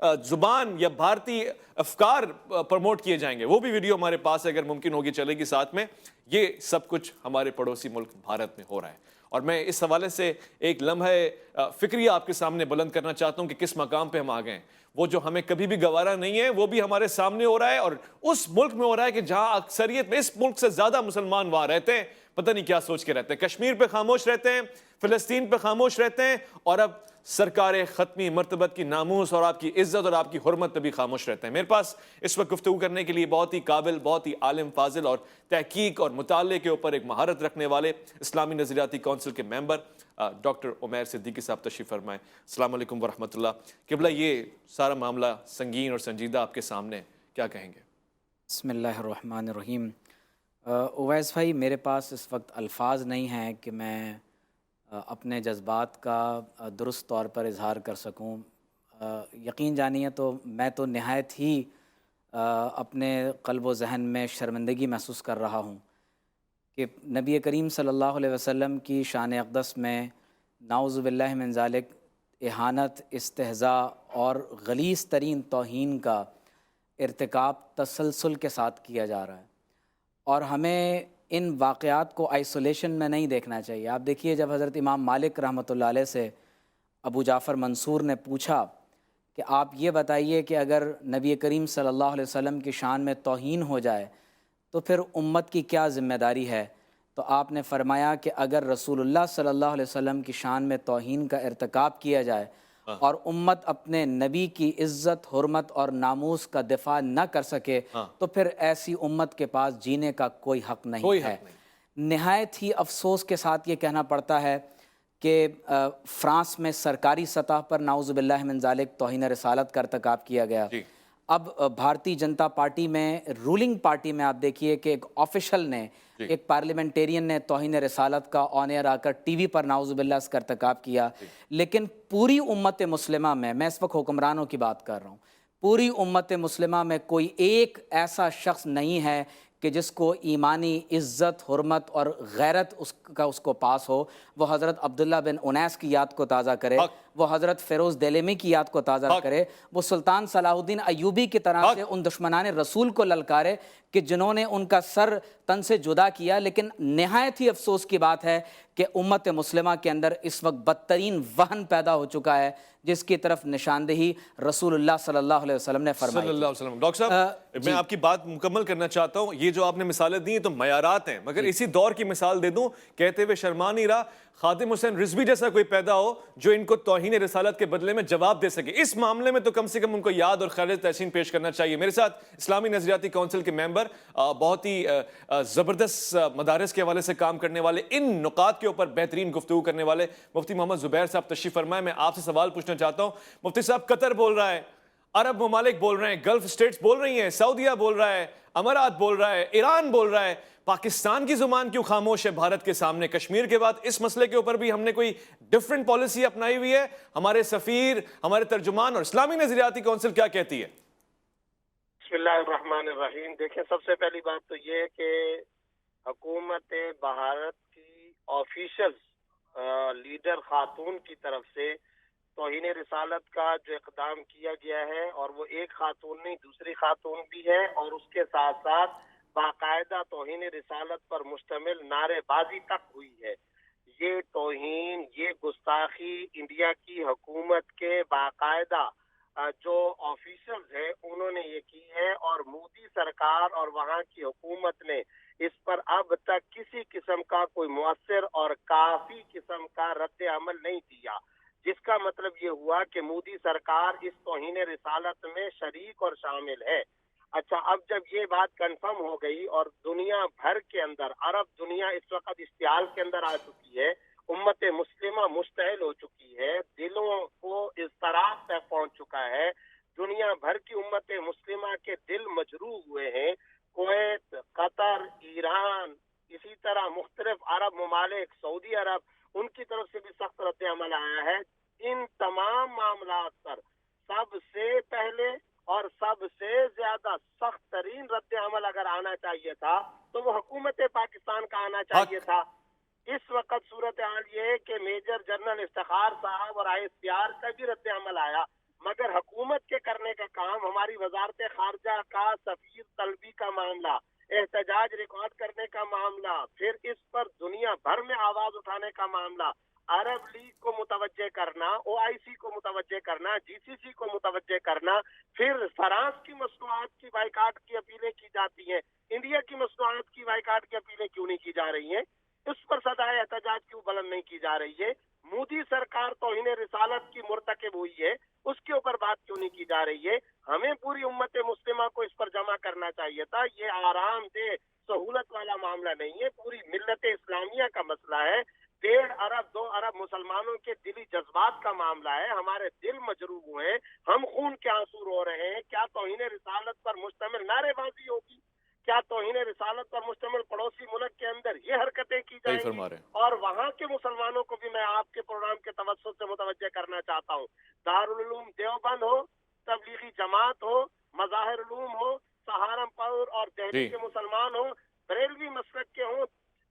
زبان یا بھارتی افکار پروموٹ کیے جائیں گے، وہ بھی ویڈیو ہمارے پاس اگر ممکن ہوگی چلے گی ساتھ میں۔ یہ سب کچھ ہمارے پڑوسی ملک بھارت میں ہو رہا ہے، اور میں اس حوالے سے ایک لمحہ فکریہ آپ کے سامنے بلند کرنا چاہتا ہوں کہ کس مقام پہ ہم آ گئے ہیں۔ وہ جو ہمیں کبھی بھی گوارا نہیں ہے وہ بھی ہمارے سامنے ہو رہا ہے، اور اس ملک میں ہو رہا ہے کہ جہاں اکثریت میں، اس ملک سے زیادہ مسلمان وہاں رہتے ہیں، پتہ نہیں کیا سوچ کے رہتے ہیں۔ کشمیر پہ خاموش رہتے ہیں، فلسطین پہ خاموش رہتے ہیں، اور اب سرکار ختمی مرتبت کی ناموس اور آپ کی عزت اور آپ کی حرمت پہ بھی خاموش رہتے ہیں۔ میرے پاس اس وقت گفتگو کرنے کے لیے بہت ہی قابل، بہت ہی عالم فاضل اور تحقیق اور مطالعے کے اوپر ایک مہارت رکھنے والے اسلامی نظریاتی کونسل کے ممبر ڈاکٹر عمیر صدیقی صاحب تشریف فرمائیں۔ السلام علیکم ورحمۃ اللہ۔ قبلہ، یہ سارا معاملہ سنگین اور سنجیدہ آپ کے سامنے، کیا کہیں گے؟ بسم اللہ الرحمن الرحیم۔ اویس بھائی، میرے پاس اس وقت الفاظ نہیں ہیں کہ میں اپنے جذبات کا درست طور پر اظہار کر سکوں۔ یقین جانیے تو میں تو نہایت ہی اپنے قلب و ذہن میں شرمندگی محسوس کر رہا ہوں کہ نبی کریم صلی اللہ علیہ وسلم کی شان اقدس میں نعوذ باللہ من ذالک اہانت، استہزاء اور غلیظ ترین توہین کا ارتکاب تسلسل کے ساتھ کیا جا رہا ہے، اور ہمیں ان واقعات کو آئسولیشن میں نہیں دیکھنا چاہیے۔ آپ دیکھیے، جب حضرت امام مالک رحمۃ اللہ علیہ سے ابو جعفر منصور نے پوچھا کہ آپ یہ بتائیے کہ اگر نبی کریم صلی اللہ علیہ وسلم کی شان میں توہین ہو جائے تو پھر امت کی کیا ذمہ داری ہے، تو آپ نے فرمایا کہ اگر رسول اللہ صلی اللہ علیہ وسلم کی شان میں توہین کا ارتکاب کیا جائے اور امت اپنے نبی کی عزت، حرمت اور ناموس کا دفاع نہ کر سکے تو پھر ایسی امت کے پاس جینے کا کوئی حق نہیں ہے۔ نہایت ہی افسوس کے ساتھ یہ کہنا پڑتا ہے کہ فرانس میں سرکاری سطح پر نعوذ باللہ من ذالک توہین رسالت کا ارتکاب کیا گیا۔ اب بھارتی جنتا پارٹی میں، رولنگ پارٹی میں، آپ دیکھیے کہ ایک آفیشل نے، ایک پارلیمنٹیرین نے توہین رسالت کا آن ایئر آ کر ٹی وی پر نعوذ باللہ اس کا ارتکاب کیا۔ لیکن پوری امت مسلمہ میں اس وقت حکمرانوں کی بات کر رہا ہوں، پوری امت مسلمہ میں کوئی ایک ایسا شخص نہیں ہے کہ جس کو ایمانی عزت، حرمت اور غیرت اس کو پاس ہو۔ وہ حضرت عبداللہ بن انیس کی یاد کو تازہ کرے، وہ حضرت فیروز دہلوی کی یاد کو تازہ کرے، وہ سلطان صلاح الدین ایوبی کی طرح سے ان دشمنان رسول کو للکارے کہ جنہوں نے ان کا سر تن سے جدا کیا۔ لیکن نہایت ہی افسوس کی بات ہے کہ امت مسلمہ کے اندر اس وقت بدترین وہن پیدا ہو چکا ہے، جس کی طرف نشاندہی رسول اللہ صلی اللہ علیہ وسلم نے فرمائی۔ صلی اللہ علیہ وسلم۔ ڈاکٹر صاحب، میں آپ کی بات مکمل کرنا چاہتا ہوں۔ یہ جو آپ نے مثالیں دی ہیں تو معیارات ہیں، مگر اسی دور کی مثال دے دوں، کہتے ہوئے شرما نہیں رہا، خادم حسین رضوی جیسا کوئی پیدا ہو جو ان کو توہین رسالت کے بدلے میں جواب دے سکے، اس معاملے میں تو کم سے کم ان کو یاد اور خراج تحسین پیش کرنا چاہیے۔ میرے ساتھ اسلامی نظریاتی کونسل کے ممبر، بہت ہی زبردست مدارس کے حوالے سے کام کرنے والے، ان نکات کے اوپر بہترین گفتگو کرنے والے مفتی محمد زبیر صاحب تشریف فرمائے۔ میں آپ سے سوال پوچھنا چاہتا ہوں، مفتی صاحب، قطر بول رہا ہے، عرب ممالک بول رہے ہیں، گلف اسٹیٹس بول رہی ہیں، سعودیہ بول رہا ہے، امارات بول رہا ہے، ایران بول رہا ہے، پاکستان کی زبان کیوں خاموش ہے بھارت کے سامنے؟ کشمیر کے بعد اس مسئلے کے اوپر بھی ہم نے کوئی ڈیفرنٹ پالیسی اپنائی ہوئی ہے؟ ہمارے سفیر، ہمارے ترجمان اور اسلامی نظریاتی کونسل کیا کہتی ہے؟ بسم اللہ الرحمن الرحیم۔ دیکھیں، سب سے پہلی بات تو یہ کہ حکومت بھارت کی آفیشل لیڈر خاتون کی طرف سے توہین رسالت کا جو اقدام کیا گیا ہے، اور وہ ایک خاتون نہیں، دوسری خاتون بھی ہے، اور اس کے ساتھ ساتھ باقاعدہ توہین رسالت پر مشتمل نعرے بازی تک ہوئی ہے۔ یہ توہین، یہ گستاخی انڈیا کی حکومت کے باقاعدہ جو آفیشلز ہیں انہوں نے یہ کی ہے، اور مودی سرکار اور وہاں کی حکومت نے اس پر اب تک کسی قسم کا کوئی مؤثر اور کافی قسم کا رد عمل نہیں دیا، جس کا مطلب یہ ہوا کہ مودی سرکار اس توہین رسالت میں شریک اور شامل ہے۔ اچھا، اب جب یہ بات کنفرم ہو گئی اور دنیا بھر کے اندر، عرب دنیا اس وقت اشتعال کے اندر آ چکی ہے، امت مسلمہ مشتعل ہو چکی ہے، دلوں کو اضطراب تک پہنچ چکا ہے، دنیا بھر کی امت مسلمہ کے دل مجروح ہوئے ہیں، کویت، قطر، ایران، اسی طرح مختلف عرب ممالک، سعودی عرب، ان کی طرف سے بھی سخت رد عمل آیا ہے۔ ان تمام معاملات پر سب سے پہلے اور سب سے زیادہ سخت ترین رد عمل اگر آنا چاہیے تھا تو وہ حکومت پاکستان کا آنا چاہیے تھا۔ اس وقت صورتحال یہ ہے کہ میجر جنرل افتخار صاحب اور ISPR کا بھی رد عمل آیا، مگر حکومت کے کرنے کا کام ہماری وزارت خارجہ کا سفیر طلبی کا معاملہ، احتجاج ریکارڈ کرنے کا معاملہ، پھر اس پر دنیا بھر میں آواز اٹھانے کا معاملہ، عرب لیگ کو متوجہ کرنا، او آئی سی کو متوجہ کرنا، جی سی سی کو متوجہ کرنا، پھر فرانس کی مصنوعات کی بائیکاٹ کی اپیلیں کی جاتی ہیں، انڈیا کی مصنوعات کی بائیکاٹ کی اپیلیں کیوں نہیں کی جا رہی ہیں؟ اس پر صدائے احتجاج کیوں بلند نہیں کی جا رہی ہے؟ مودی سرکار توہین رسالت کی مرتکب ہوئی ہے، اس کے اوپر بات کیوں نہیں کی جا رہی ہے؟ ہمیں پوری امت مسلمہ کو اس پر جمع کرنا چاہیے تھا۔ یہ آرام دہ سہولت والا معاملہ نہیں ہے، پوری ملت اسلامیہ کا مسئلہ ہے، 1.5 ارب 2 ارب مسلمانوں کے دلی جذبات کا معاملہ ہے، ہمارے دل مجروح ہوئے ہیں، ہم خون کے آنسو رو رہے ہیں۔ کیا توہین رسالت پر مشتمل نعرے بازی ہوگی؟ کیا توہین رسالت پر مشتمل پڑوسی ملک کے اندر یہ حرکتیں کی جائیں گی؟ اور وہاں کے مسلمانوں کو بھی میں آپ کے پروگرام کے توسط سے متوجہ کرنا چاہتا ہوں، دارالعلوم دیوبند ہو، تبلیغی جماعت ہو، مظاہر علوم ہو، سہارنپور اور دہلی کے مسلمان ہوں، بریلوی مسلک کے ہوں،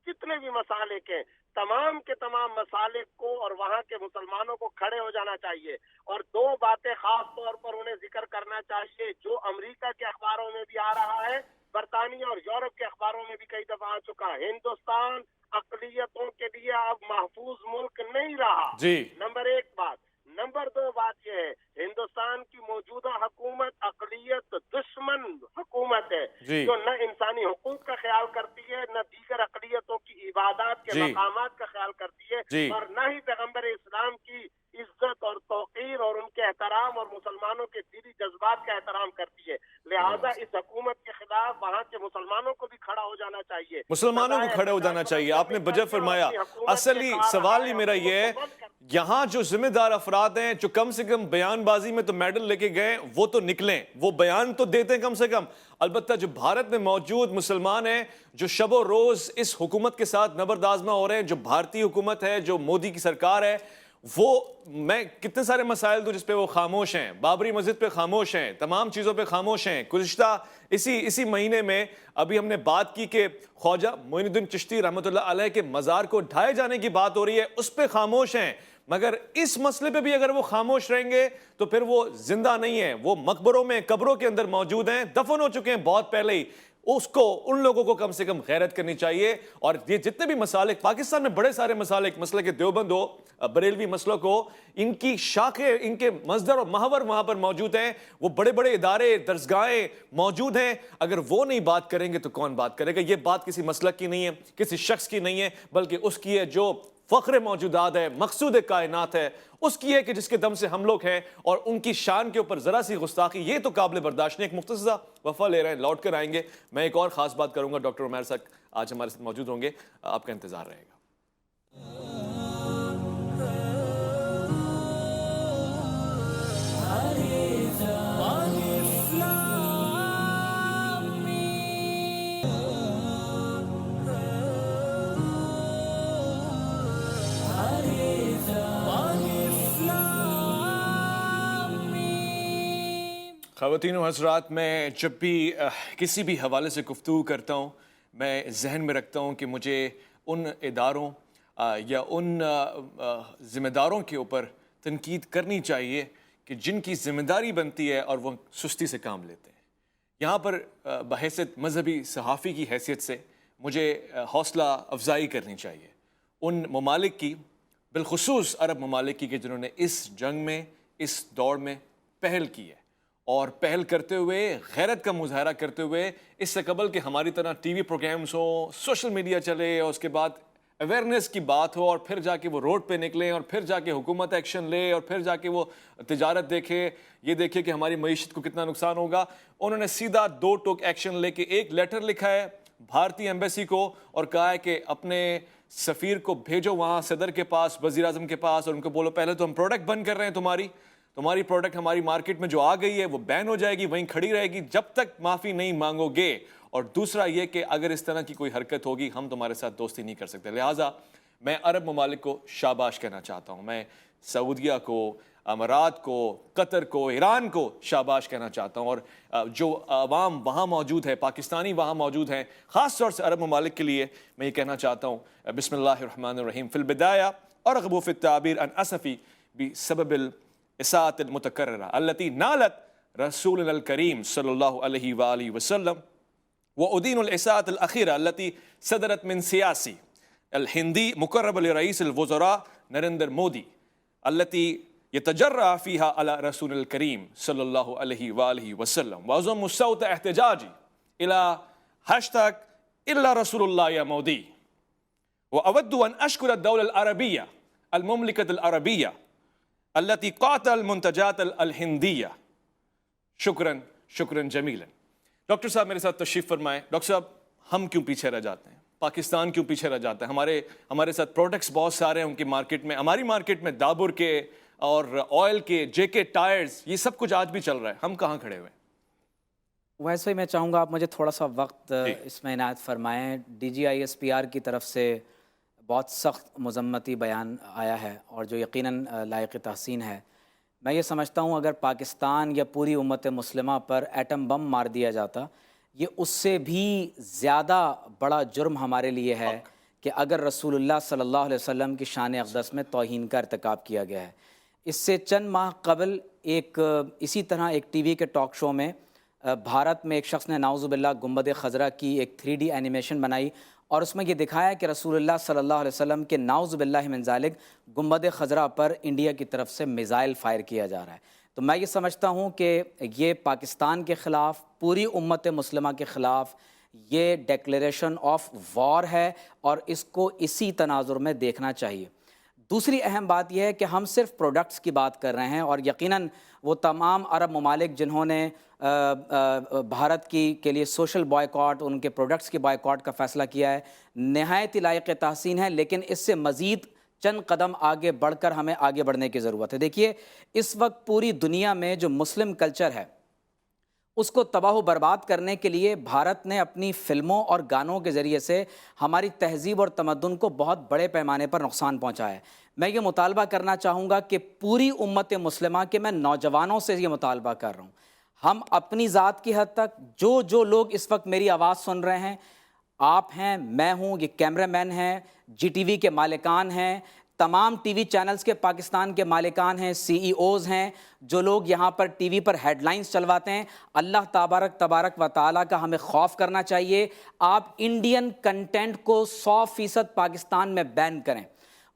جتنے بھی مسالک ہیں، تمام کے تمام مسالک کو اور وہاں کے مسلمانوں کو کھڑے ہو جانا چاہیے۔ اور 2 باتیں خاص طور پر انہیں ذکر کرنا چاہیے جو امریکہ کے اخباروں میں بھی آ رہا ہے، برطانیہ اور یورپ کے اخباروں میں بھی کئی دفعہ آ چکا ہے، ہندوستان اقلیتوں کے لیے اب محفوظ ملک نہیں رہا۔ نمبر 1 بات۔ نمبر 2 بات یہ ہے، ہندوستان کی موجودہ حکومت اقلیت دشمن حکومت ہے، جو نہ انسانی حقوق کا خیال کرتی ہے، نہ دیگر اقلیتوں کی عبادات کے مقامات کا خیال کرتی ہے، اور نہ ہی پیغمبر اسلام کی عزت اور توقیر اور ان کے احترام اور مسلمانوں کے دلی جذبات کا احترام کرتی ہے۔ لہذا اس حکومت کے خلاف وہاں کے مسلمانوں کو بھی کھڑا ہو جانا چاہیے، مسلمانوں کو کھڑے ہو جانا چاہیے۔ آپ نے بجے فرمایا۔ اصلی سوال ہی میرا یہ ہے، یہاں جو ذمہ دار افراد ہیں جو کم سے کم بیان بازی میں تو میڈل لے کے گئے، وہ تو نکلیں، وہ بیان تو دیتے ہیں کم سے کم۔ البتہ جو بھارت میں موجود مسلمان ہیں جو شب و روز اس حکومت کے ساتھ نبردآزمہ ہو رہے ہیں، جو بھارتی حکومت ہے، جو مودی کی سرکار ہے، وہ میں کتنے سارے مسائل دوں جس پہ وہ خاموش ہیں، بابری مسجد پہ خاموش ہیں، تمام چیزوں پہ خاموش ہیں۔ گزشتہ اسی مہینے میں ابھی ہم نے بات کی کہ خواجہ معین الدین چشتی رحمۃ اللہ علیہ کے مزار کو ڈھائے جانے کی بات ہو رہی ہے، اس پہ خاموش ہیں۔ مگر اس مسئلے پہ بھی اگر وہ خاموش رہیں گے تو پھر وہ زندہ نہیں ہیں، وہ مقبروں میں، قبروں کے اندر موجود ہیں، دفن ہو چکے ہیں بہت پہلے ہی۔ ان لوگوں کو کم سے کم غیرت کرنی چاہیے۔ اور یہ جتنے بھی مسالک پاکستان میں، بڑے سارے مسالک، مسئلہ کے دیوبند ہو، بریلوی مسلک ہو، ان کی شاخیں، ان کے مصدر اور محور وہاں پر موجود ہیں، وہ بڑے بڑے ادارے، درسگاہیں موجود ہیں۔ اگر وہ نہیں بات کریں گے تو کون بات کرے گا؟ یہ بات کسی مسلک کی نہیں ہے، کسی شخص کی نہیں ہے، بلکہ اس کی ہے جو فخر موجودات ہے، مقصود کائنات ہے، اس کی ہے کہ جس کے دم سے ہم لوگ ہیں، اور ان کی شان کے اوپر ذرا سی گستاخی، یہ تو قابل برداشت نہیں۔ ایک مختصر وقفہ لے رہے ہیں، لوٹ کر آئیں گے، میں ایک اور خاص بات کروں گا۔ ڈاکٹر عمیر صاحب آج ہمارے ساتھ موجود ہوں گے، آپ کا انتظار رہے گا۔ خواتین و حضرات، میں جب بھی کسی بھی حوالے سے گفتگو کرتا ہوں، میں ذہن میں رکھتا ہوں کہ مجھے ان اداروں یا ان ذمہ داروں کے اوپر تنقید کرنی چاہیے کہ جن کی ذمہ داری بنتی ہے اور وہ سستی سے کام لیتے ہیں۔ یہاں پر بحیثیت مذہبی صحافی کی حیثیت سے مجھے حوصلہ افزائی کرنی چاہیے ان ممالک کی، بالخصوص عرب ممالک کی، کہ جنہوں نے اس جنگ میں، اس دوڑ میں پہل کی ہے، اور پہل کرتے ہوئے، غیرت کا مظاہرہ کرتے ہوئے، اس سے قبل کہ ہماری طرح ٹی وی پروگرامز ہوں، سوشل میڈیا چلے، اور اس کے بعد اویئرنیس کی بات ہو، اور پھر جا کے وہ روڈ پہ نکلیں، اور پھر جا کے حکومت ایکشن لے، اور پھر جا کے وہ تجارت دیکھے، یہ دیکھے کہ ہماری معیشت کو کتنا نقصان ہوگا۔ انہوں نے سیدھا 2 ٹوک ایکشن لے کے ایک لیٹر لکھا ہے بھارتی ایمبیسی کو، اور کہا ہے کہ اپنے سفیر کو بھیجو وہاں صدر کے پاس، وزیر اعظم کے پاس، اور ان کو بولو پہلے تو ہم پروڈکٹ بند کر رہے ہیں، تمہاری پروڈکٹ ہماری مارکیٹ میں جو آ گئی ہے وہ بین ہو جائے گی، وہیں کھڑی رہے گی جب تک معافی نہیں مانگو گے۔ اور دوسرا یہ کہ اگر اس طرح کی کوئی حرکت ہوگی ہم تمہارے ساتھ دوستی نہیں کر سکتے۔ لہٰذا میں عرب ممالک کو شاباش کہنا چاہتا ہوں، میں سعودیہ کو، امارات کو، قطر کو، ایران کو شاباش کہنا چاہتا ہوں، اور جو عوام وہاں موجود ہے، پاکستانی وہاں موجود ہیں، خاص طور سے عرب ممالک کے لیے میں یہ کہنا چاہتا ہوں، بسم اللہ الرحمن الرحیم، فی البدایہ ارغب فی التعبیر عن اسفی بسبب الإساءة المتكررة التي نالت رسولنا الكريم صلى الله عليه وآله وسلم، وأدين الإساءة الأخيرة التي صدرت من سياسي الهندي مقرب لرئيس الوزراء نرندر مودي التي يتجرأ فيها على رسول الكريم صلى الله عليه وآله وسلم. وأضم صوت احتجاجي إلى هاشتاج إلا رسول الله يا مودي. وأود أن أشكر الدولة العربية المملكة العربية التي قاطع المنتجات الهندية. شکراً شکراً جمیلاً. ڈاکٹر صاحب میرے ساتھ تشریف فرمائیں. ڈاکٹر صاحب ہم کیوں پیچھے رہ جاتے ہیں؟ پاکستان کیوں پیچھے رہ جاتا ہے؟ ہمارے ساتھ پروڈکٹس بہت سارے ہیں ان کی مارکیٹ میں، ہماری مارکیٹ میں ڈابر کے اور آئل کے، جے کے ٹائرز، یہ سب کچھ آج بھی چل رہا ہے. ہم کہاں کھڑے ہوئے ہیں؟ ویسے ہی میں چاہوں گا آپ مجھے تھوڑا سا وقت اس میں عنایت فرمائیں. DGISPR کی طرف سے بہت سخت مذمتی بیان آیا ہے اور جو یقیناً لائق تحسین ہے. میں یہ سمجھتا ہوں اگر پاکستان یا پوری امت مسلمہ پر ایٹم بم مار دیا جاتا، یہ اس سے بھی زیادہ بڑا جرم ہمارے لیے ہے کہ اگر رسول اللہ صلی اللہ علیہ وسلم کی شان اقدس میں توہین کا ارتکاب کیا گیا ہے. اس سے چند ماہ قبل اسی طرح ایک ٹی وی کے ٹاک شو میں بھارت میں ایک شخص نے نعوذ باللہ گنبد خضرا کی ایک 3D اینیمیشن بنائی اور اس میں یہ دکھایا کہ رسول اللہ صلی اللہ علیہ وسلم کے نعوذ باللہ من ذالک گنبد خضرا پر انڈیا کی طرف سے میزائل فائر کیا جا رہا ہے. تو میں یہ سمجھتا ہوں کہ یہ پاکستان کے خلاف، پوری امت مسلمہ کے خلاف یہ ڈیکلیریشن آف وار ہے اور اس کو اسی تناظر میں دیکھنا چاہیے. دوسری اہم بات یہ ہے کہ ہم صرف پروڈکٹس کی بات کر رہے ہیں اور یقیناً وہ تمام عرب ممالک جنہوں نے بھارت کے لیے سوشل بائیکاٹ، ان کے پروڈکٹس کے بائیکاٹ کا فیصلہ کیا ہے، نہایت ہی لائق تحسین ہے، لیکن اس سے مزید چند قدم آگے بڑھ کر ہمیں آگے بڑھنے کی ضرورت ہے. دیکھیے اس وقت پوری دنیا میں جو مسلم کلچر ہے اس کو تباہ و برباد کرنے کے لیے بھارت نے اپنی فلموں اور گانوں کے ذریعے سے ہماری تہذیب اور تمدن کو بہت بڑے پیمانے پر نقصان پہنچایا ہے. میں یہ مطالبہ کرنا چاہوں گا کہ پوری امت مسلمہ کے، میں نوجوانوں سے یہ مطالبہ کر رہا ہوں، ہم اپنی ذات کی حد تک جو لوگ اس وقت میری آواز سن رہے ہیں، آپ ہیں، میں ہوں، یہ کیمرہ مین ہیں، GTV کے مالکان ہیں، تمام ٹی وی چینلز کے پاکستان کے مالکان ہیں، CEOs ہیں، جو لوگ یہاں پر ٹی وی پر ہیڈ لائنز چلواتے ہیں، اللہ تبارک و تعالیٰ کا ہمیں خوف کرنا چاہیے. آپ انڈین کنٹینٹ کو 100% پاکستان میں بین کریں.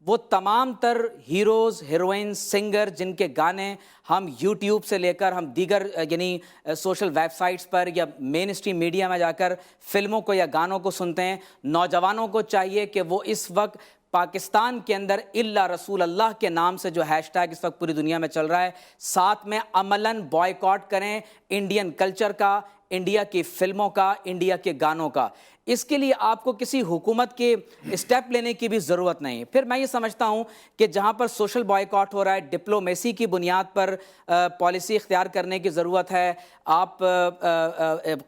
وہ تمام تر ہیروز، ہیروئنز، سنگر جن کے گانے ہم یوٹیوب سے لے کر ہم دیگر یعنی سوشل ویب سائٹس پر یا مین اسٹریم میڈیا میں جا کر فلموں کو یا گانوں کو سنتے ہیں، نوجوانوں کو چاہیے کہ وہ اس وقت پاکستان کے اندر الا رسول اللہ کے نام سے جو ہیش ٹیگ اس وقت پوری دنیا میں چل رہا ہے، ساتھ میں عملاً بائیکاٹ کریں انڈین کلچر کا، انڈیا کی فلموں کا، انڈیا کے گانوں کا. اس کے لیے آپ کو کسی حکومت کے اسٹیپ لینے کی بھی ضرورت نہیں. پھر میں یہ سمجھتا ہوں کہ جہاں پر سوشل بائیکاٹ ہو رہا ہے، ڈپلومیسی کی بنیاد پر پالیسی اختیار کرنے کی ضرورت ہے. آپ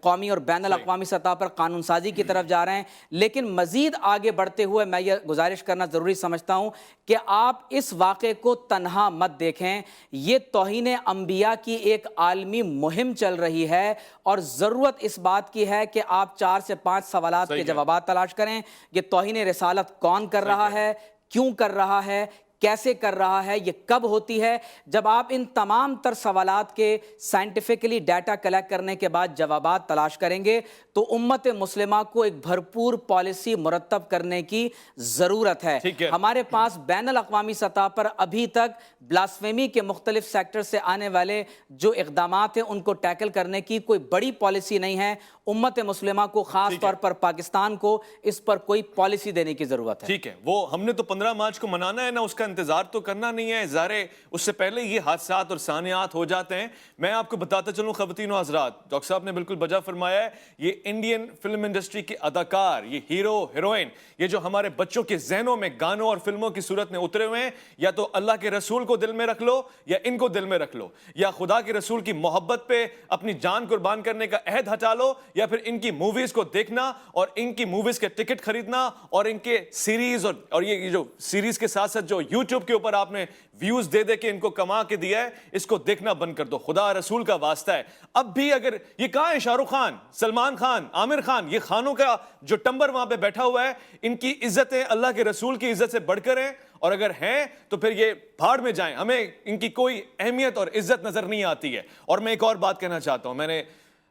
قومی اور بین الاقوامی سطح پر قانون سازی کی طرف جا رہے ہیں، لیکن مزید آگے بڑھتے ہوئے میں یہ گزارش کرنا ضروری سمجھتا ہوں کہ آپ اس واقعے کو تنہا مت دیکھیں. یہ توہین انبیاء کی ایک عالمی مہم چل رہی ہے اور ضرورت اس بات کی ہے کہ آپ 4 سے 5 سوالات کے جوابات تلاش کریں. یہ توہین رسالت کون کر رہا ہے، کیوں کر رہا ہے، کیسے کر رہا ہے، یہ کب ہوتی ہے؟ جب آپ ان تمام تر سوالات کے سائنٹیفکلی ڈیٹا کلیکٹ کرنے کے بعد جوابات تلاش کریں گے تو امت مسلمہ کو ایک بھرپور پالیسی مرتب کرنے کی ضرورت ہے. ہمارے پاس بین الاقوامی سطح پر ابھی تک بلاسفیمی کے مختلف سیکٹر سے آنے والے جو اقدامات ہیں ان کو ٹیکل کرنے کی کوئی بڑی پالیسی نہیں ہے. امت مسلمہ کو خاص طور پر پاکستان کو اس پر کوئی پالیسی دینے کی ضرورت ہے. ٹھیک ہے، وہ ہم نے تو 15 مارچ کو منانا ہے نا، اس کا انتظار تو کرنا نہیں ہے. ظاہر اس سے پہلے یہ حادثات اور ثانیات ہو جاتے ہیں. میں آپ کو بتاتا چلوں خواتین و حضرات، ڈاکٹر صاحب نے بالکل بجا فرمایا ہے. یہ انڈین فلم انڈسٹری کے اداکار، یہ ہیرو ہیروئن، یہ جو ہمارے بچوں کے ذہنوں میں گانوں اور فلموں کی صورت میں اترے ہوئے ہیں، یا تو اللہ کے رسول کو دل میں رکھ لو یا ان کو دل میں رکھ لو، یا خدا کے رسول کی محبت پہ اپنی جان قربان کرنے کا عہد ہٹا لو، یا پھر ان کی موویز کو دیکھنا اور ان کی موویز کے ٹکٹ خریدنا اور ان کے سیریز اور یہ جو سیریز کے ساتھ ساتھ جو یوٹیوب کے اوپر آپ نے ویوز دے دے کے ان کو کما کے دیا ہے, اس کو دیکھنا بند کر دو, خدا رسول کا واسطہ ہے. اب بھی اگر یہ کہاں ہے شاہ رخ خان, سلمان خان, عامر خان, یہ خانوں کا جو ٹمبر وہاں پہ بیٹھا ہوا ہے, ان کی عزتیں اللہ کے رسول کی عزت سے بڑھ کر ہیں, اور اگر ہیں تو پھر یہ بھاڑ میں جائیں, ہمیں ان کی کوئی اہمیت اور عزت نظر نہیں آتی ہے. اور میں ایک اور بات کہنا چاہتا ہوں, میں نے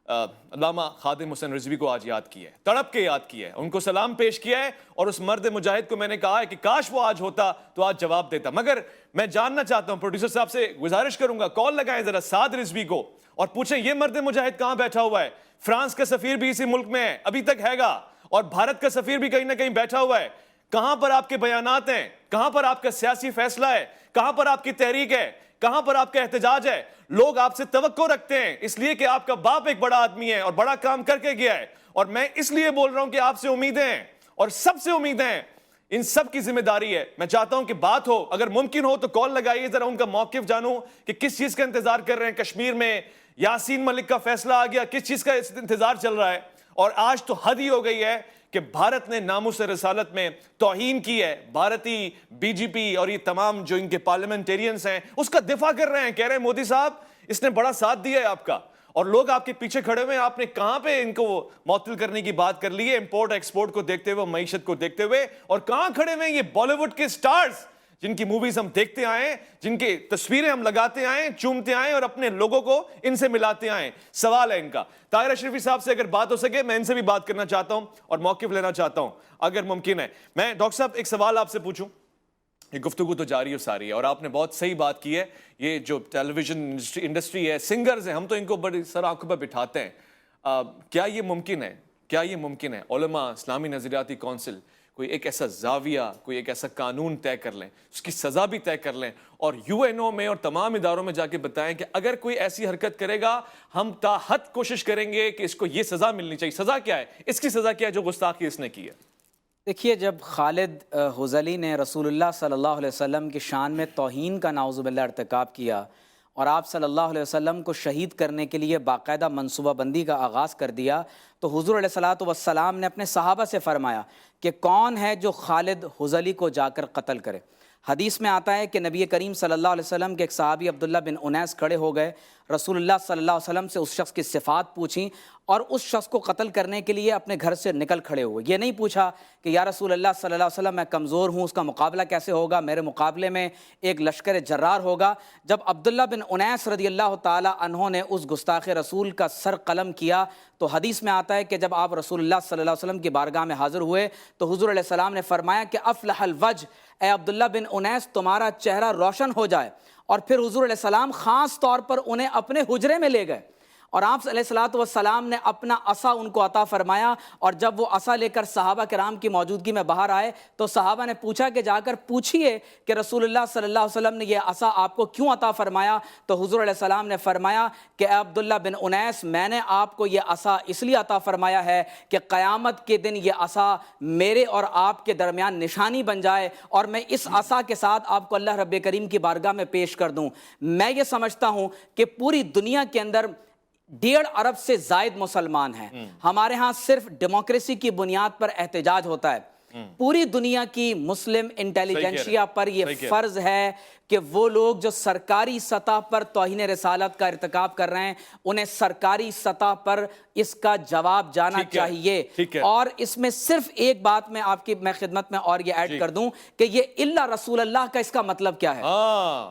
علامہ خادم حسین رضوی کو آج یاد کیا ہے, تڑپ کے یاد کیا ہے, ان کو سلام پیش کیا ہے, اور اس مرد مجاہد کو میں نے کہا ہے کہ کاش وہ آج ہوتا تو آج جواب دیتا. مگر میں جاننا چاہتا ہوں, پروڈیوسر صاحب سے گزارش کروں گا, کال لگائیں ذرا سعد رضوی کو اور پوچھیں یہ مرد مجاہد کہاں بیٹھا ہوا ہے. فرانس کا سفیر بھی اسی ملک میں ہے, ابھی تک ہے گا, اور بھارت کا سفیر بھی کہیں نہ کہیں بیٹھا ہوا ہے. کہاں پر آپ کے بیانات ہیں, کہاں پر آپ کا سیاسی فیصلہ ہے, کہاں پر آپ کی تحریک ہے, کہاں پر آپ کا احتجاج ہے؟ لوگ آپ سے توقع رکھتے ہیں اس لیے کہ آپ کا باپ ایک بڑا آدمی ہے اور بڑا کام کر کے گیا ہے, اور میں اس لیے بول رہا ہوں کہ آپ سے امیدیں ہیں اور سب سے امیدیں ہیں, ان سب کی ذمہ داری ہے. میں چاہتا ہوں کہ بات ہو, اگر ممکن ہو تو کال لگائیے, ذرا ان کا موقف جانوں کہ کس چیز کا انتظار کر رہے ہیں. کشمیر میں یاسین ملک کا فیصلہ آ گیا, کس چیز کا انتظار چل رہا ہے؟ اور آج تو حد ہی ہو گئی ہے کہ بھارت نے ناموس رسالت میں توہین کی ہے. بھارتی بی جے پی اور یہ تمام جو ان کے پارلیمنٹیرینز ہیں اس کا دفاع کر رہے ہیں, کہہ رہے ہیں مودی صاحب اس نے بڑا ساتھ دیا ہے آپ کا, اور لوگ آپ کے پیچھے کھڑے ہوئے ہیں. آپ نے کہاں پہ ان کو معطل کرنے کی بات کر لی ہے, امپورٹ ایکسپورٹ کو دیکھتے ہوئے, معیشت کو دیکھتے ہوئے, اور کہاں کھڑے ہوئے ہیں یہ بالی ووڈ کے سٹارز جن کی موویز ہم دیکھتے آئے, جن کی تصویریں ہم لگاتے آئے, چومتے آئے, اور اپنے لوگوں کو ان سے ملاتے آئے. سوال ہے ان کا. طاہر اشرفی صاحب سے اگر بات ہو سکے, میں ان سے بھی بات کرنا چاہتا ہوں اور موقف لینا چاہتا ہوں اگر ممکن ہے. میں ڈاکٹر صاحب ایک سوال آپ سے پوچھوں, یہ گفتگو تو جاری و ساری ہے, اور آپ نے بہت صحیح بات کی ہے. یہ جو ٹیلی ویژن انڈسٹری ہے, سنگرز ہیں, ہم تو ان کو بڑی سر آنکھوں پہ بٹھاتے ہیں. کیا یہ ممکن ہے, کیا یہ ممکن ہے علماء, اسلامی نظریاتی کونسل کوئی ایک ایسا زاویہ, کوئی ایک ایسا قانون طے کر لیں, اس کی سزا بھی طے کر لیں, اور یو این او میں اور تمام اداروں میں جا کے بتائیں کہ اگر کوئی ایسی حرکت کرے گا ہم تا حد کوشش کریں گے کہ اس کو یہ سزا ملنی چاہیے. سزا کیا ہے, اس کی سزا کیا ہے جو گستاخی اس نے کی ہے؟ دیکھیے, جب خالد حذلی نے رسول اللہ صلی اللہ علیہ وسلم کی شان میں توہین کا نعوذ باللہ ارتکاب کیا, اور آپ صلی اللہ علیہ وسلم کو شہید کرنے کے لیے باقاعدہ منصوبہ بندی کا آغاز کر دیا, تو حضور علیہ الصلوۃ والسلام نے اپنے صحابہ سے فرمایا کہ کون ہے جو خالد حذلی کو جا کر قتل کرے. حدیث میں آتا ہے کہ نبی کریم صلی اللہ علیہ وسلم کے ایک صحابی عبداللہ بن انیس کھڑے ہو گئے, رسول اللہ صلی اللہ علیہ وسلم سے اس شخص کی صفات پوچھیں, اور اس شخص کو قتل کرنے کے لیے اپنے گھر سے نکل کھڑے ہوئے. یہ نہیں پوچھا کہ یا رسول اللہ صلی اللہ علیہ وسلم میں کمزور ہوں, اس کا مقابلہ کیسے ہوگا, میرے مقابلے میں ایک لشکر جرار ہوگا. جب عبداللہ بن انیس رضی اللہ تعالی عنہ نے اس گستاخ رسول کا سر قلم کیا, تو حدیث میں آتا ہے کہ جب آپ رسول اللہ صلی اللہ علیہ وسلم کی بارگاہ میں حاضر ہوئے تو حضور علیہ السلام نے فرمایا کہ افلح الوجہ, اے عبداللہ بن انیس تمہارا چہرہ روشن ہو جائے. اور پھر حضور علیہ السلام خاص طور پر انہیں اپنے حجرے میں لے گئے, اور آپ علیہ الصلوۃ والسلام نے اپنا عصا ان کو عطا فرمایا. اور جب وہ عصا لے کر صحابہ کرام کی موجودگی میں باہر آئے تو صحابہ نے پوچھا کہ جا کر پوچھئے کہ رسول اللہ صلی اللہ علیہ وسلم نے یہ عصا آپ کو کیوں عطا فرمایا. تو حضور علیہ السلام نے فرمایا کہ اے عبداللہ بن انیس, میں نے آپ کو یہ عصا اس لیے عطا فرمایا ہے کہ قیامت کے دن یہ عصا میرے اور آپ کے درمیان نشانی بن جائے, اور میں اس عصا کے ساتھ آپ کو اللہ رب کریم کی بارگاہ میں پیش کر دوں. میں یہ سمجھتا ہوں کہ پوری دنیا کے اندر 1.5 ارب سے زائد مسلمان ہیں. ہمارے ہاں صرف ڈیموکریسی کی بنیاد پر احتجاج ہوتا ہے. پوری دنیا کی مسلم انٹیلیجنشیا پر یہ فرض ہے کہ وہ لوگ جو سرکاری سطح پر توہین رسالت کا ارتکاب کر رہے ہیں انہیں سرکاری سطح پر اس کا جواب جانا چاہیے. اور اس میں صرف ایک بات میں خدمت میں اور یہ ایڈ کر دوں کہ یہ الا رسول اللہ کا اس کا مطلب کیا ہے.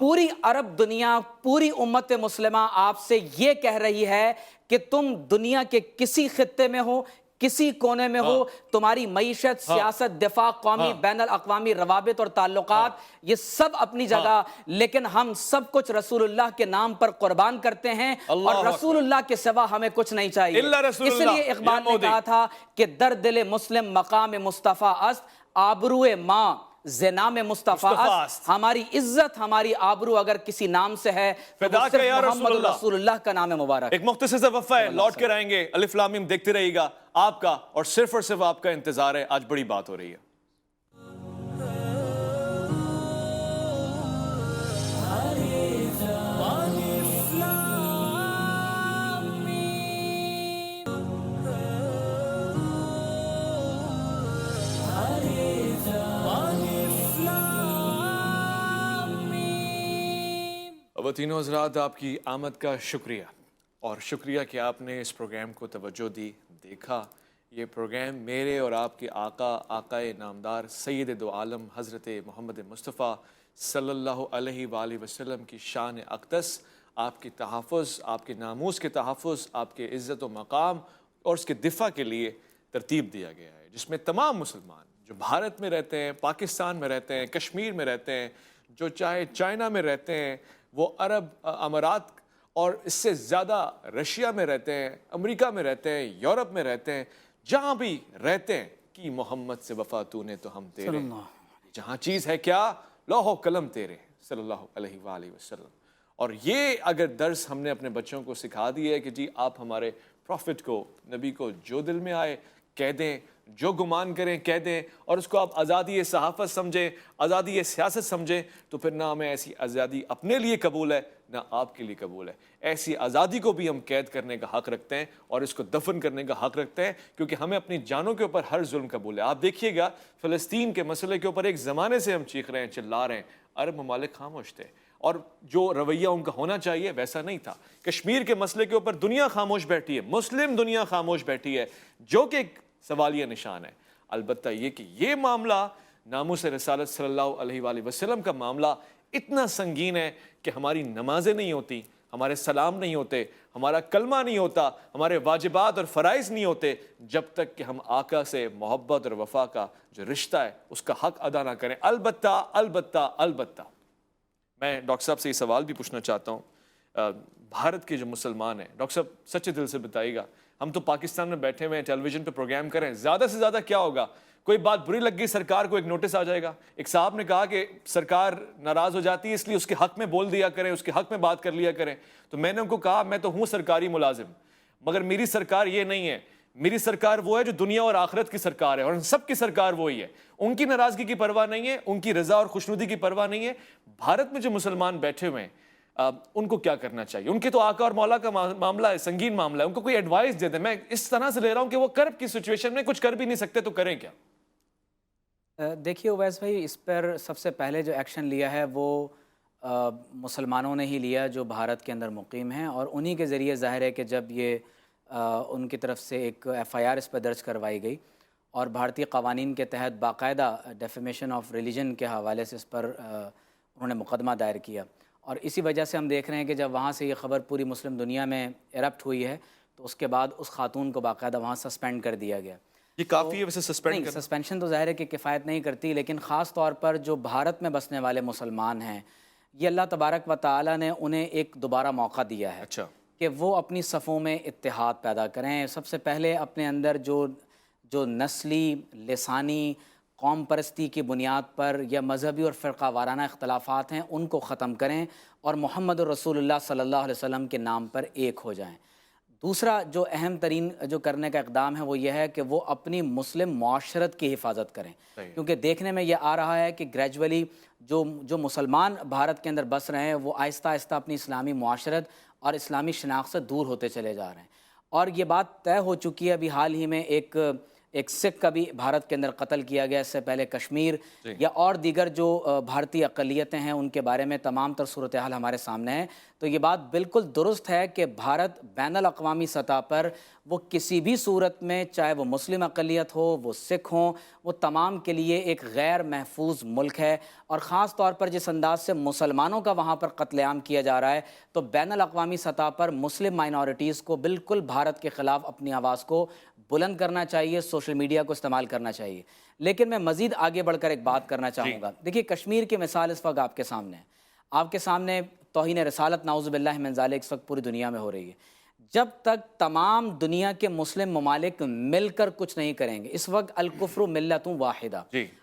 پوری عرب دنیا, پوری امت مسلمہ آپ سے یہ کہہ رہی ہے کہ تم دنیا کے کسی خطے میں ہو, کسی کونے میں ہو, تمہاری معیشت, سیاست, دفاع, قومی بین الاقوامی روابط اور تعلقات یہ سب اپنی جگہ, لیکن ہم سب کچھ رسول اللہ کے نام پر قربان کرتے ہیں, اور رسول اللہ کے سوا ہمیں کچھ نہیں چاہیے. اس لیے اقبال نے کہا تھا کہ در دل مسلم مقام مصطفیٰ است, آبروئے ماں زنام مصطفیٰ است. ہماری عزت, ہماری آبرو اگر کسی نام سے ہے تو وہ صرف محمد رسول اللہ کا نام مبارک. ایک مختصر سا وقفہ ہے, لوٹ کر آئیں گے. الف لام میم دیکھتے رہیے گا, آپ کا اور صرف آپ کا انتظار ہے. آج بڑی بات ہو رہی ہے. خواتین و حضرات، آپ کی آمد کا شکریہ، اور شکریہ کہ آپ نے اس پروگرام کو توجہ دی، دیکھا۔ یہ پروگرام میرے اور آپ کے آقائے نامدار سید دو عالم حضرت محمد مصطفیٰ صلی اللہ علیہ وآلہ وسلم کی شان اقدس، آپ کے تحفظ، آپ کے ناموس کے تحفظ، آپ کے عزت و مقام اور اس کے دفاع کے لیے ترتیب دیا گیا ہے، جس میں تمام مسلمان جو بھارت میں رہتے ہیں، پاکستان میں رہتے ہیں، کشمیر میں رہتے ہیں، جو چاہے چائنا میں رہتے ہیں، وہ عرب امارات اور اس سے زیادہ رشیا میں رہتے ہیں، امریکہ میں رہتے ہیں، یورپ میں رہتے ہیں، جہاں بھی رہتے ہیں، کہ محمد سے وفا تو نے تو ہم تیرے، جہاں چیز ہے کیا، لوح و قلم تیرے صلی اللہ علیہ وآلہ وسلم۔ اور یہ اگر درس ہم نے اپنے بچوں کو سکھا دیا ہے کہ جی آپ ہمارے پروفٹ کو، نبی کو جو دل میں آئے کہہ دیں، جو گمان کریں کہہ دیں، اور اس کو آپ آزادی صحافت سمجھیں، آزادی سیاست سمجھیں، تو پھر نہ ہمیں ایسی آزادی اپنے لیے قبول ہے نہ آپ کے لیے قبول ہے۔ ایسی آزادی کو بھی ہم قید کرنے کا حق رکھتے ہیں اور اس کو دفن کرنے کا حق رکھتے ہیں، کیونکہ ہمیں اپنی جانوں کے اوپر ہر ظلم قبول ہے۔ آپ دیکھیے گا فلسطین کے مسئلے کے اوپر ایک زمانے سے ہم چیخ رہے ہیں، چلا رہے ہیں، عرب ممالک خاموش تھے، اور جو رویہ ان کا ہونا چاہیے ویسا نہیں تھا۔ کشمیر کے مسئلے کے اوپر دنیا خاموش بیٹھی ہے، مسلم دنیا خاموش بیٹھی ہے، جو کہ ایک سوالیہ نشان ہے۔ البتہ یہ کہ یہ معاملہ ناموس رسالت صلی اللہ علیہ وآلہ وسلم کا معاملہ اتنا سنگین ہے کہ ہماری نمازیں نہیں ہوتی، ہمارے سلام نہیں ہوتے، ہمارا کلمہ نہیں ہوتا، ہمارے واجبات اور فرائض نہیں ہوتے، جب تک کہ ہم آقا سے محبت اور وفا کا جو رشتہ ہے اس کا حق ادا نہ کریں۔ البتہ میں ڈاکٹر صاحب سے یہ سوال بھی پوچھنا چاہتا ہوں، بھارت کے جو مسلمان ہیں، ڈاکٹر صاحب سچے دل سے بتائیے گا، ہم تو پاکستان میں بیٹھے ہوئے ہیں، ٹیلی ویژن پہ پروگرام کریں، زیادہ سے زیادہ کیا ہوگا؟ کوئی بات بری لگ گئی سرکار کو، ایک نوٹس آ جائے گا۔ ایک صاحب نے کہا کہ سرکار ناراض ہو جاتی ہے، اس لیے اس کے حق میں بول دیا کریں، اس کے حق میں بات کر لیا کریں۔ تو میں نے ان کو کہا میں تو ہوں سرکاری ملازم، مگر میری سرکار یہ نہیں ہے، میری سرکار وہ ہے جو دنیا اور آخرت کی سرکار ہے، اور سب کی سرکار وہی ہے۔ ان کی ناراضگی کی پرواہ نہیں ہے، ان کی رضا اور خوشنودی کی پرواہ نہیں ہے۔ بھارت میں جو مسلمان بیٹھے ہوئے ہیں ان کو کیا کرنا چاہیے؟ ان کے تو آقا اور مولا کا معاملہ ہے، سنگین معاملہ ہے، ان کو کوئی ایڈوائس دے دیں۔ میں اس طرح سے لے رہا ہوں کہ وہ کرب کی سچویشن میں کچھ کر بھی نہیں سکتے، تو کریں کیا؟ دیکھیے اویس بھائی، اس پر سب سے پہلے جو ایکشن لیا ہے وہ مسلمانوں نے ہی لیا جو بھارت کے اندر مقیم ہیں، اور انہی کے ذریعے ظاہر ہے کہ جب یہ ان کی طرف سے ایک FIR اس پر درج کروائی گئی، اور بھارتی قوانین کے تحت باقاعدہ ڈیفیمیشن آف ریلیجن کے حوالے سے اس پر انہوں نے مقدمہ دائر کیا، اور اسی وجہ سے ہم دیکھ رہے ہیں کہ جب وہاں سے یہ خبر پوری مسلم دنیا میں ایرپٹ ہوئی ہے تو اس کے بعد اس خاتون کو باقاعدہ وہاں سسپینڈ کر دیا گیا۔ یہ کافی ہے ویسے سسپینڈ نہیں، سسپینشن تو ظاہر ہے کہ کفایت نہیں کرتی، لیکن خاص طور پر جو بھارت میں بسنے والے مسلمان ہیں، یہ اللہ تبارک و تعالیٰ نے انہیں ایک دوبارہ موقع دیا ہے کہ وہ اپنی صفوں میں اتحاد پیدا کریں۔ سب سے پہلے اپنے اندر جو نسلی، لسانی، قوم پرستی کی بنیاد پر یا مذہبی اور فرقہ وارانہ اختلافات ہیں ان کو ختم کریں، اور محمد رسول اللہ صلی اللہ علیہ وسلم کے نام پر ایک ہو جائیں۔ دوسرا جو اہم ترین جو کرنے کا اقدام ہے وہ یہ ہے کہ وہ اپنی مسلم معاشرت کی حفاظت کریں، کیونکہ دیکھنے میں یہ آ رہا ہے کہ گریجولی جو مسلمان بھارت کے اندر بس رہے ہیں وہ آہستہ آہستہ اپنی اسلامی معاشرت اور اسلامی شناخت سے دور ہوتے چلے جا رہے ہیں، اور یہ بات طے ہو چکی ہے۔ ابھی حال ہی میں ایک سکھ کا بھی بھارت کے اندر قتل کیا گیا، اس سے پہلے کشمیر یا اور دیگر جو بھارتی اقلیتیں ہیں ان کے بارے میں تمام تر صورتحال ہمارے سامنے ہے۔ تو یہ بات بالکل درست ہے کہ بھارت بین الاقوامی سطح پر وہ کسی بھی صورت میں، چاہے وہ مسلم اقلیت ہو، وہ سکھ ہوں، وہ تمام کے لیے ایک غیر محفوظ ملک ہے، اور خاص طور پر جس انداز سے مسلمانوں کا وہاں پر قتل عام کیا جا رہا ہے، تو بین الاقوامی سطح پر مسلم مائنورٹیز کو بالکل بھارت کے خلاف اپنی آواز کو بلند کرنا چاہیے، سوشل میڈیا کو استعمال کرنا چاہیے۔ لیکن میں مزید آگے بڑھ کر ایک بات کرنا چاہوں گا۔ دیکھیے کشمیر کی مثال اس وقت آپ کے سامنے ہے، آپ کے سامنے توہین رسالت نعوذ باللہ من ذالک اس وقت پوری دنیا میں ہو رہی ہے۔ جب تک تمام دنیا کے مسلم ممالک مل کر کچھ نہیں کریں گے، اس وقت الکفر ملت واحدہ،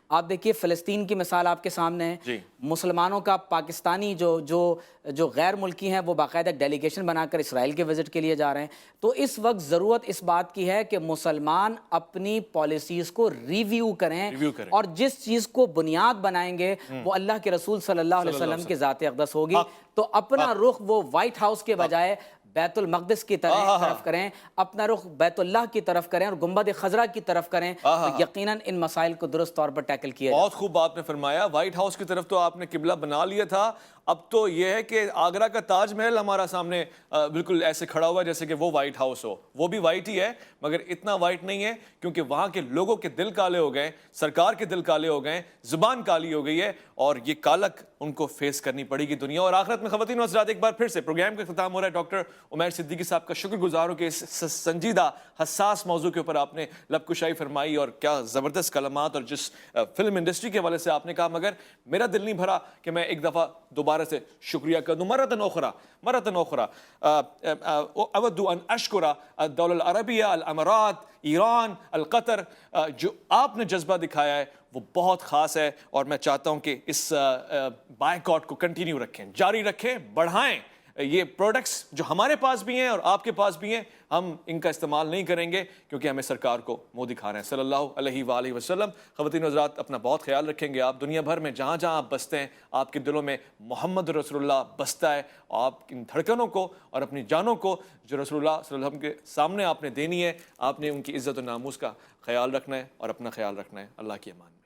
آپ دیکھیے فلسطین کی مثال آپ کے سامنے ہے، مسلمانوں کا پاکستانی جو غیر ملکی ہیں وہ باقاعدہ ڈیلیگیشن بنا کر اسرائیل کے وزٹ کے لیے جا رہے ہیں۔ تو اس وقت ضرورت اس بات کی ہے کہ مسلمان اپنی پالیسیز کو ریویو کریں، اور جس چیز کو بنیاد بنائیں گے وہ اللہ کے رسول صلی اللہ علیہ وسلم کی ذات اقدس ہوگی۔ تو اپنا رخ وہ وائٹ ہاؤس کے بجائے بیت المقدس کی طرف کریں، اپنا رخ بیت اللہ کی طرف کریں اور گنبد خضرا کی طرف کریں تو یقیناً ان مسائل کو درست طور پر ٹیکل کیا جائے۔ بہت خوب آپ نے فرمایا، وائٹ ہاؤس کی طرف تو آپ نے قبلہ بنا لیا تھا، اب تو یہ ہے کہ آگرہ کا تاج محل ہمارا سامنے بالکل ایسے کھڑا ہوا جیسے کہ وہ وائٹ ہاؤس ہو، وہ بھی وائٹ ہی ہے مگر اتنا وائٹ نہیں ہے کیونکہ وہاں کے لوگوں کے دل کالے ہو گئے، سرکار کے دل کالے ہو گئے، زبان کالی ہو گئی ہے اور یہ کالک ان کو فیس کرنی پڑے گی دنیا اور آخرت میں۔ خواتین و حضرات، ایک بار پھر سے پروگرام کا اختتام ہو رہا ہے۔ ڈاکٹر عمیر صدیقی صاحب کا شکر گزار ہوں کہ اس سنجیدہ حساس موضوع کے اوپر آپ نے لب کشائی فرمائی اور کیا زبردست کلمات اور جس فلم انڈسٹری کے حوالے سے آپ نے کہا، مگر میرا دل نہیں بھرا کہ میں ایک دفعہ دوبارہ سے شکریہ کر دوں مرتن اخرى اود ان اشکر الدولة العربیہ، الامارات، ایران، القطر، جو آپ نے جذبہ دکھایا ہے وہ بہت خاص ہے اور میں چاہتا ہوں کہ اس بائیکاٹ کو کنٹینیو رکھیں، جاری رکھیں، بڑھائیں۔ یہ پروڈکٹس جو ہمارے پاس بھی ہیں اور آپ کے پاس بھی ہیں، ہم ان کا استعمال نہیں کریں گے کیونکہ ہمیں سرکار کو منہ دکھانا ہے صلی اللہ علیہ وآلہ وسلم۔ خواتین و حضرات، اپنا بہت خیال رکھیں گے۔ آپ دنیا بھر میں جہاں جہاں آپ بستے ہیں، آپ کے دلوں میں محمد رسول اللہ بستا ہے، آپ ان دھڑکنوں کو اور اپنی جانوں کو جو رسول اللہ صلی اللہ علیہ وسلم کے سامنے آپ نے دینی ہے، آپ نے ان کی عزت و ناموس کا خیال رکھنا ہے اور اپنا خیال رکھنا ہے۔ اللہ کی امان۔